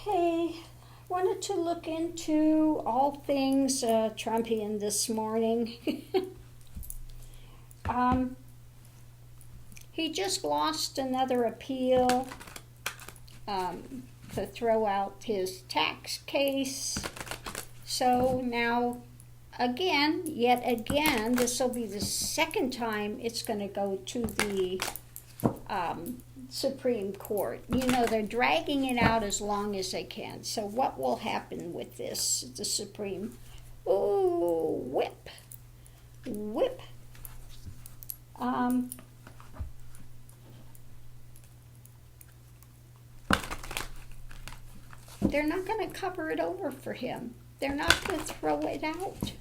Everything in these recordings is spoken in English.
Okay, wanted to look into all things Trumpian this morning. He just lost another appeal to throw out his tax case. So now, yet again, this will be the second time it's going to go to the Supreme Court. You know, they're dragging it out as long as they can. So what will happen with this? The Supreme... Ooh, whip. They're not going to cover it over for him. They're not going to throw it out.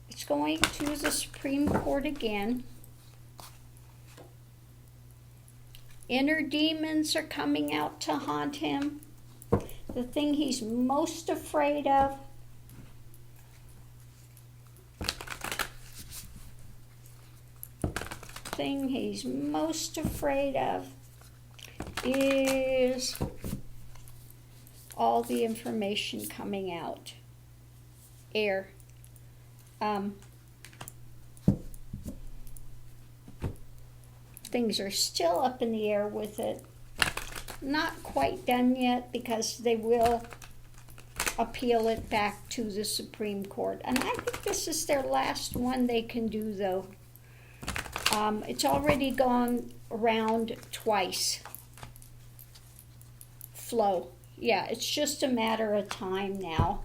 It's going to the Supreme Court again. Inner demons are coming out to haunt him. The thing he's most afraid of is all the information coming out. Air. Things are still up in the air with it. Not quite done yet because they will appeal it back to the Supreme Court. And I think this is their last one they can do, though. It's already gone around twice. Flow. Yeah, it's just a matter of time now.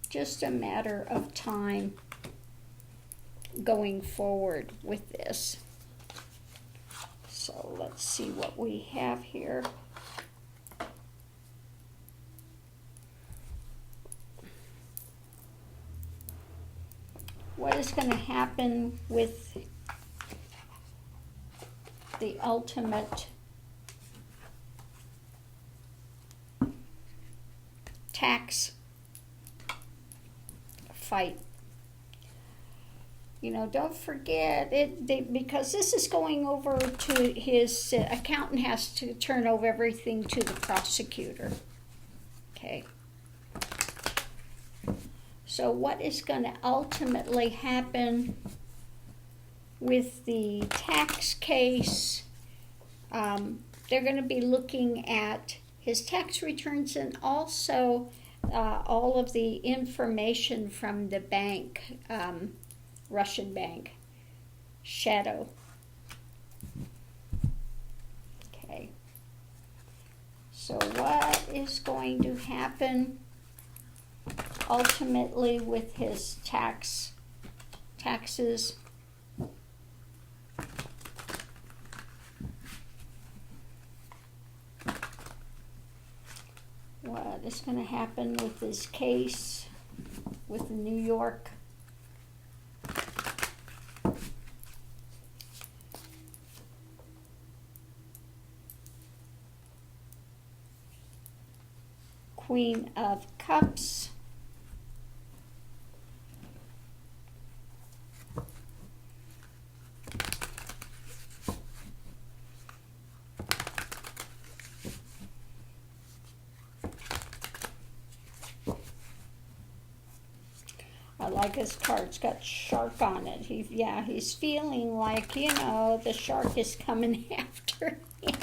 Just a matter of time going forward with this. So let's see what we have here. What is going to happen with the ultimate tax fight? You know, don't forget because this is going over to his accountant has to turn over everything to the prosecutor. Okay. So what is going to ultimately happen with the tax case? They're going to be looking at his tax returns and also all of the information from the bank, Russian bank, Shadow. Okay. So what is going to happen ultimately with his taxes? What is going to happen with his case with New York? Queen of Cups. I like his card. It's got shark on it. He's feeling like, you know, the shark is coming after him.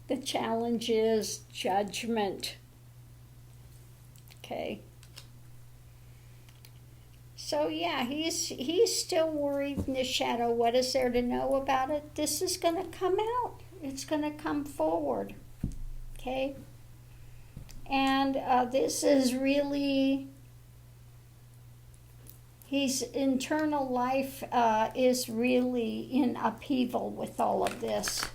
The challenge is judgment. Okay. So yeah, he's still worried in the shadow. What is there to know about it? This is going to come out. It's going to come forward. Okay. And this is really, his internal life is really in upheaval with all of this.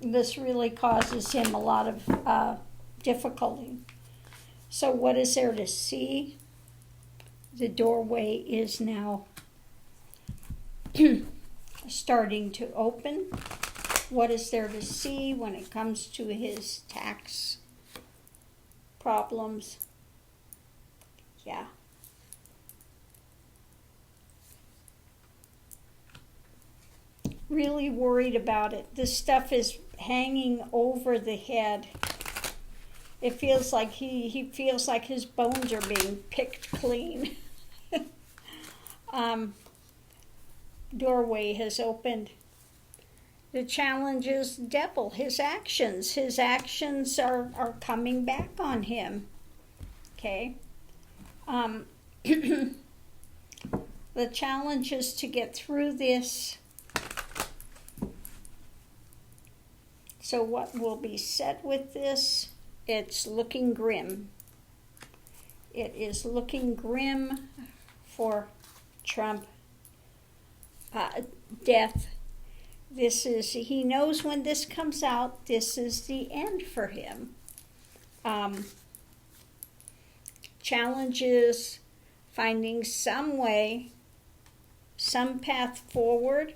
This really causes him a lot of difficulty. So what is there to see? The doorway is now starting to open. What is there to see when it comes to his tax problems? Yeah. Really worried about it. This stuff is hanging over the head. It feels like he feels like his bones are being picked clean. Doorway has opened. The challenge is devil, his actions. His actions are coming back on him. Okay? The challenge is to get through this. So what will be said with this? It's looking grim. It is looking grim for Trump. Death. He knows when this comes out, this is the end for him. Challenge is finding some way, some path forward,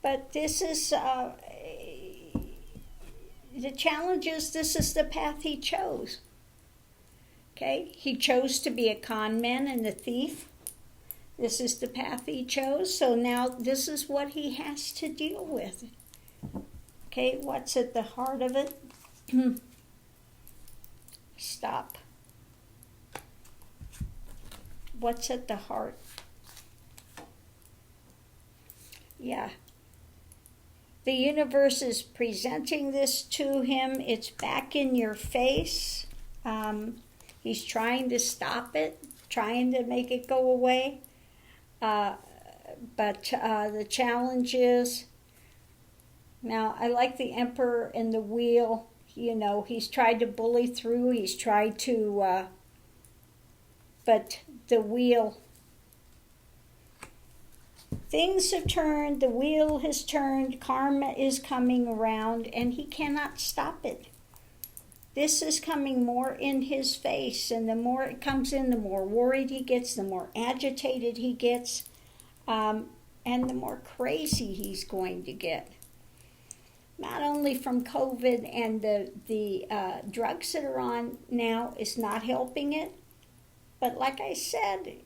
but this is, the challenge is this is the path he chose. Okay? He chose to be a con man and a thief. This is the path he chose, so now this is what he has to deal with. Okay, what's at the heart of it? Stop. What's at the heart? Yeah. The universe is presenting this to him. It's back in your face. He's trying to stop it, trying to make it go away. But the challenge is, now I like the Emperor and the wheel. You know, he's tried to bully through. He's tried to, but the wheel, things have turned, the wheel has turned, karma is coming around, and he cannot stop it. This is coming more in his face, and the more it comes in, the more worried he gets, the more agitated he gets, and the more crazy he's going to get. Not only from COVID and the drugs that are on now is not helping it, but like I said,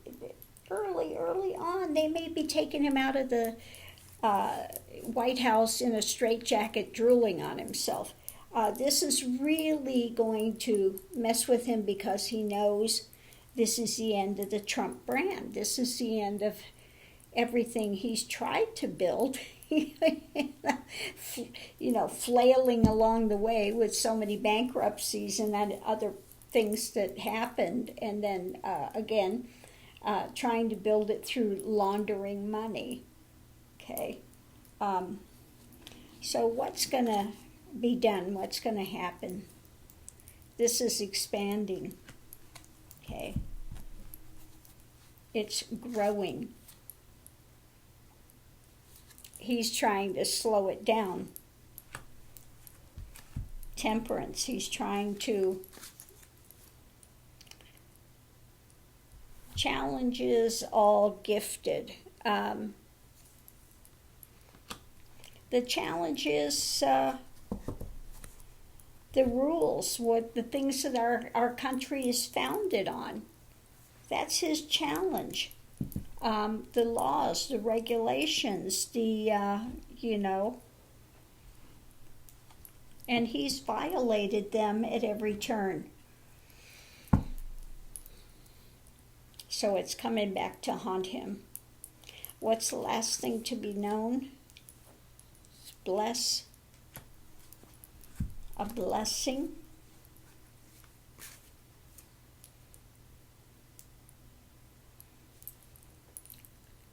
early on, they may be taking him out of the White House in a straitjacket drooling on himself. This is really going to mess with him because he knows this is the end of the Trump brand. This is the end of everything he's tried to build, flailing along the way with so many bankruptcies and other things that happened, and then again, trying to build it through laundering money. Okay. So what's going to be done? What's going to happen? This is expanding. Okay. It's growing. He's trying to slow it down. Temperance. He's trying to challenges all gifted. The challenge is the rules, what the things that our country is founded on. That's his challenge. The laws, the regulations, and he's violated them at every turn. So it's coming back to haunt him. What's the last thing to be known? Bless. A blessing.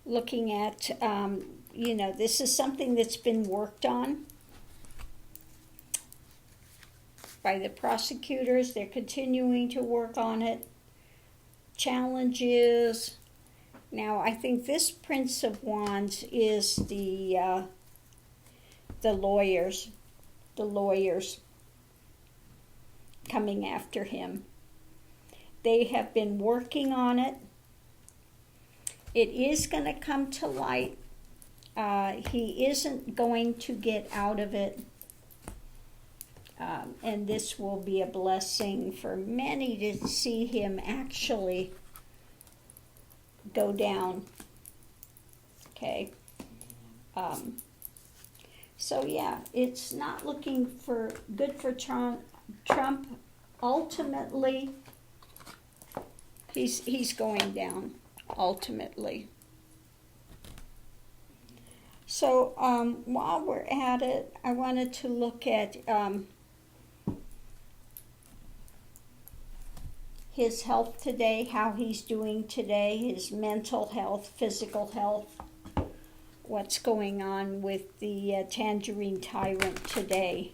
Looking at, this is something that's been worked on by the prosecutors. They're continuing to work on it. Challenges. Now, I think this Prince of Wands is the lawyers coming after him. They have been working on it. It is going to come to light. He isn't going to get out of it. And this will be a blessing for many to see him actually go down. Okay. So yeah, it's not looking for good for Trump. Ultimately, he's going down. Ultimately. So while we're at it, I wanted to look at his health today, how he's doing today, his mental health, physical health, what's going on with the Tangerine Tyrant today.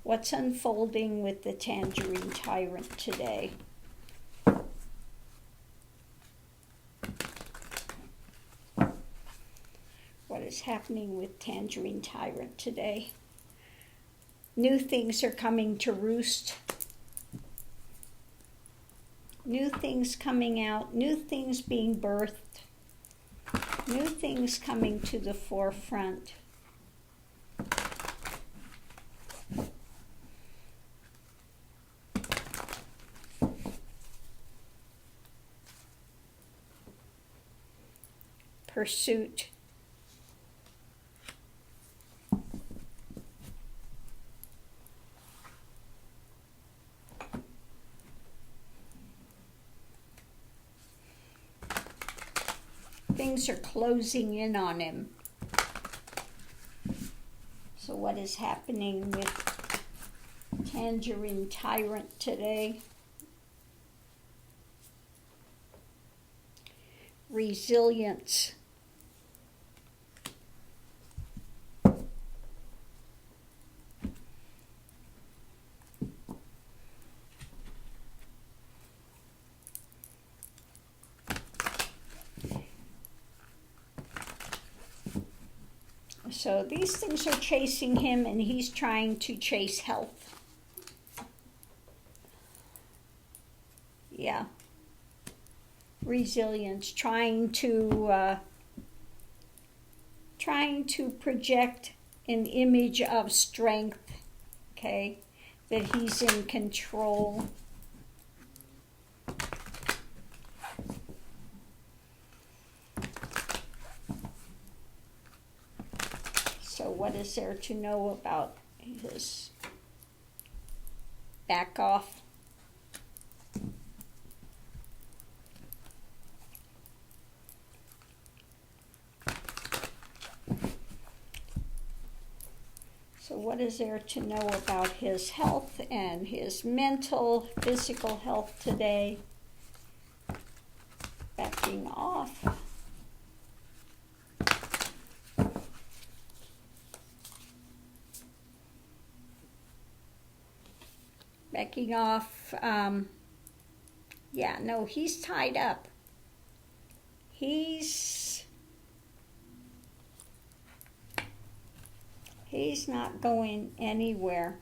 What's unfolding with the Tangerine Tyrant today? What is happening with Tangerine Tyrant today? New things are coming to roost. New things coming out, new things being birthed, new things coming to the forefront. Pursuit. Things are closing in on him. So what is happening with Tangerine Tyrant today? Resilience. So these things are chasing him, and he's trying to chase health. Yeah. Resilience, trying to project an image of strength, okay, that he's in control. So what is there to know about his back off? So what is there to know about his health and his mental, physical health today? Backing off. Backing off. Yeah, no, he's tied up. He's not going anywhere.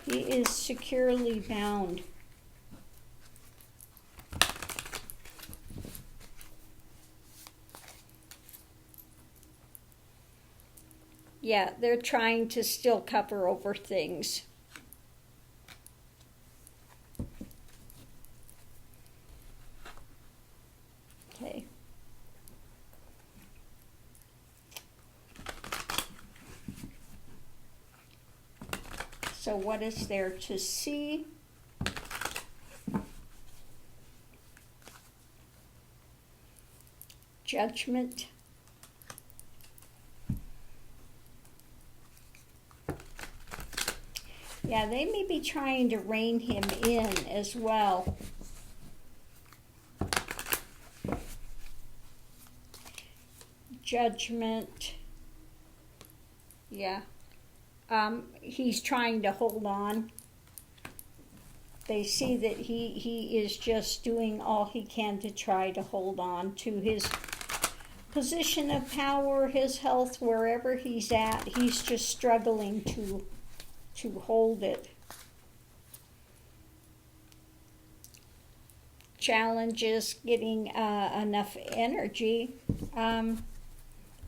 He is securely bound. Yeah, they're trying to still cover over things. Okay. So what is there to see? Judgment. Yeah, they may be trying to rein him in as well. Judgment. Yeah. He's trying to hold on. They see that he is just doing all he can to try to hold on to his position of power, his health, wherever he's at. He's just struggling to hold it. Challenges getting enough energy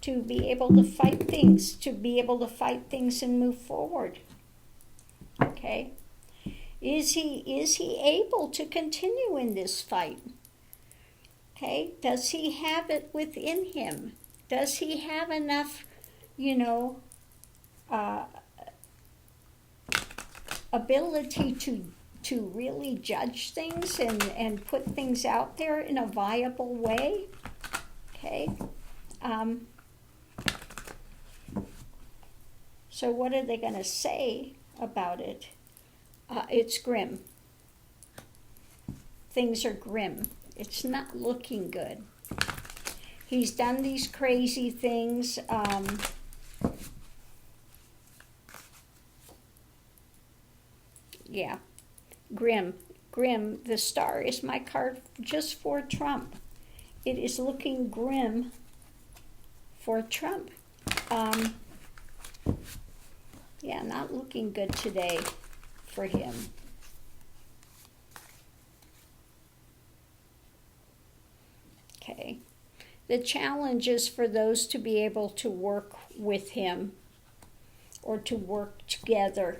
to be able to fight things, and move forward. Okay? Is he able to continue in this fight? Okay, does he have it within him? Does he have enough, ability to really judge things and put things out there in a viable way? Okay. So what are they going to say about it? It's grim. Things are grim. It's not looking good. He's done these crazy things. Yeah, grim. Grim. The star is my card just for Trump. It is looking grim for Trump. Yeah, not looking good today for him. Okay. The challenge is for those to be able to work with him or to work together.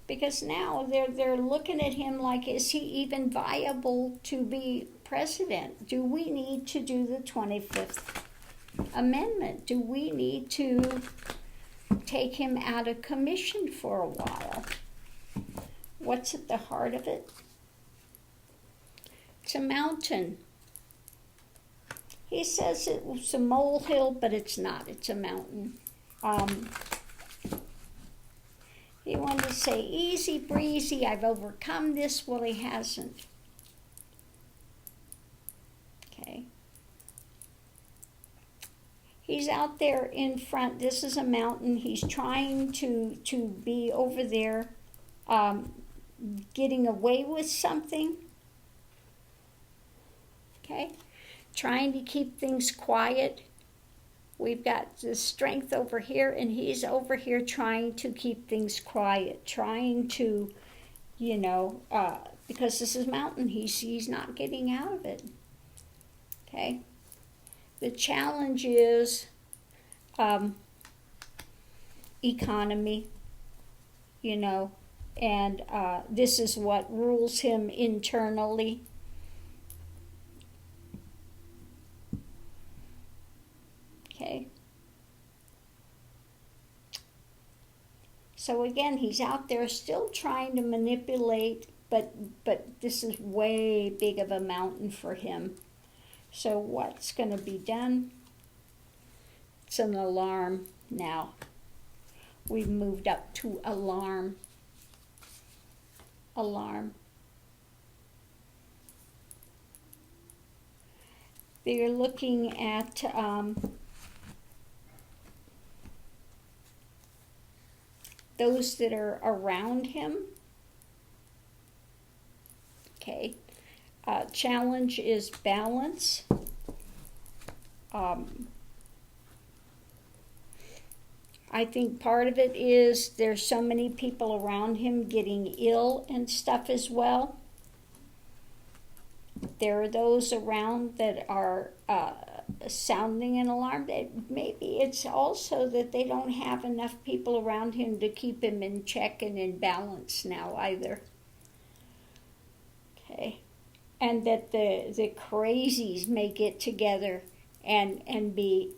Because now they're looking at him like, is he even viable to be president? Do we need to do the 25th Amendment? Do we need to take him out of commission for a while? What's at the heart of it? It's a mountain. He says it's a molehill, but it's not. It's a mountain. He wanted to say, easy breezy, I've overcome this. Well, he hasn't. Okay. He's out there in front. This is a mountain. He's trying to be over there, getting away with something. Okay. Trying to keep things quiet. We've got the strength over here, and he's over here trying to keep things quiet, trying to, because this is mountain, he's not getting out of it. Okay? The challenge is economy, and this is what rules him internally. Okay. So again, he's out there still trying to manipulate, but this is way big of a mountain for him. So what's going to be done? It's an alarm now. We've moved up to alarm. Alarm. They're looking at those that are around him. Okay. Challenge is balance. I think part of it is there's so many people around him getting ill and stuff as well. There are those around that are sounding an alarm. Maybe it's also that they don't have enough people around him to keep him in check and in balance now either. Okay. And that the crazies may get together and be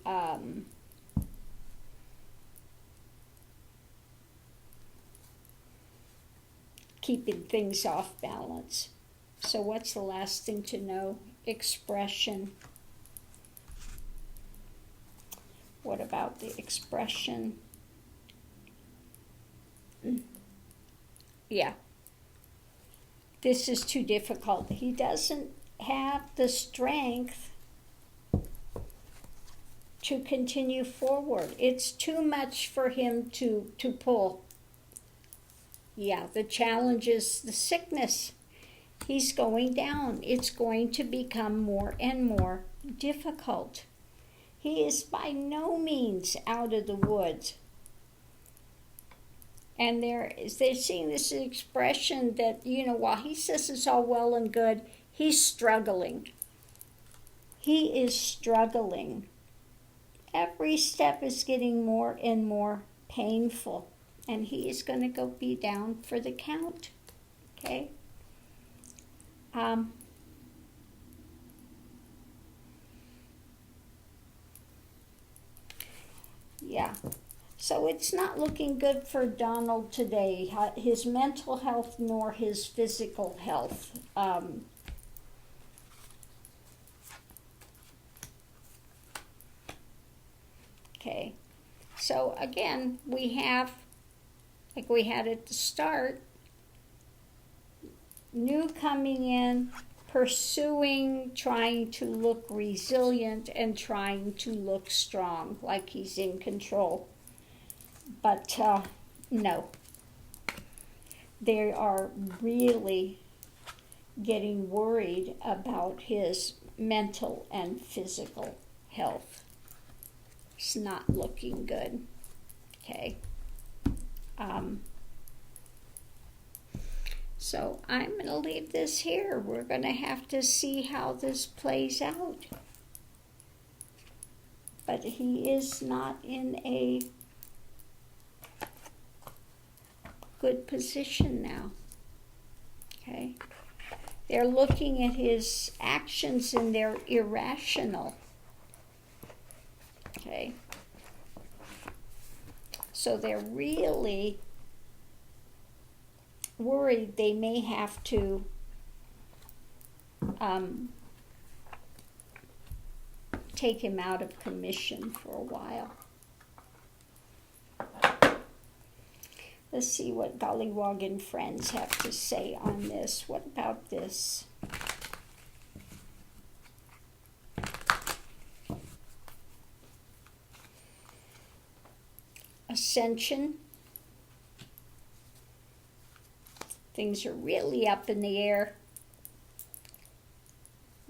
keeping things off balance. So what's the last thing to know? Expression. What about the expression? Yeah. This is too difficult. He doesn't have the strength to continue forward. It's too much for him to pull. Yeah, the challenge is the sickness. He's going down. It's going to become more and more difficult. He is by no means out of the woods. And they're seeing this expression that, while he says it's all well and good, he's struggling. He is struggling. Every step is getting more and more painful and he is going to go be down for the count. Okay. Yeah. So it's not looking good for Donald today, his mental health nor his physical health. Okay. So again, we have, like we had at the start, new coming in, pursuing, trying to look resilient and trying to look strong, like he's in control. But no, they are really getting worried about his mental and physical health. It's not looking good. Okay. So I'm going to leave this here. We're going to have to see how this plays out. But he is not in a good position now. Okay. They're looking at his actions and they're irrational. Okay. So they're really worried they may have to take him out of commission for a while. Let's see what Gollywog and friends have to say on this. What about this? Ascension. Things are really up in the air.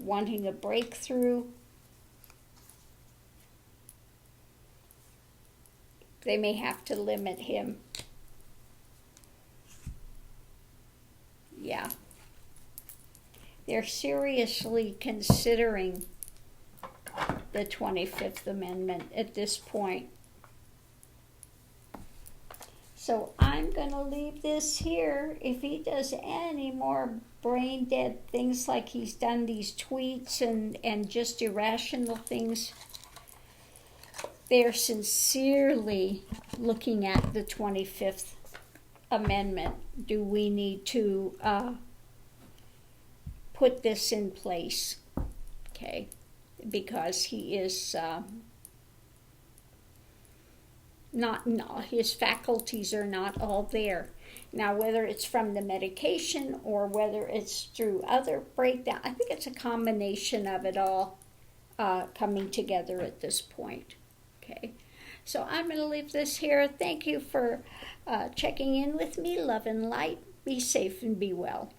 Wanting a breakthrough. They may have to limit him. Yeah. They're seriously considering the 25th Amendment at this point. So I'm going to leave this here. If he does any more brain dead things like he's done these tweets and just irrational things, they're sincerely looking at the 25th Amendment. Do we need to put this in place? Okay, because he is his faculties are not all there. Now, whether it's from the medication or whether it's through other breakdown, I think it's a combination of it all coming together at this point. Okay, so I'm going to leave this here. Thank you for checking in with me. Love and light. Be safe and be well.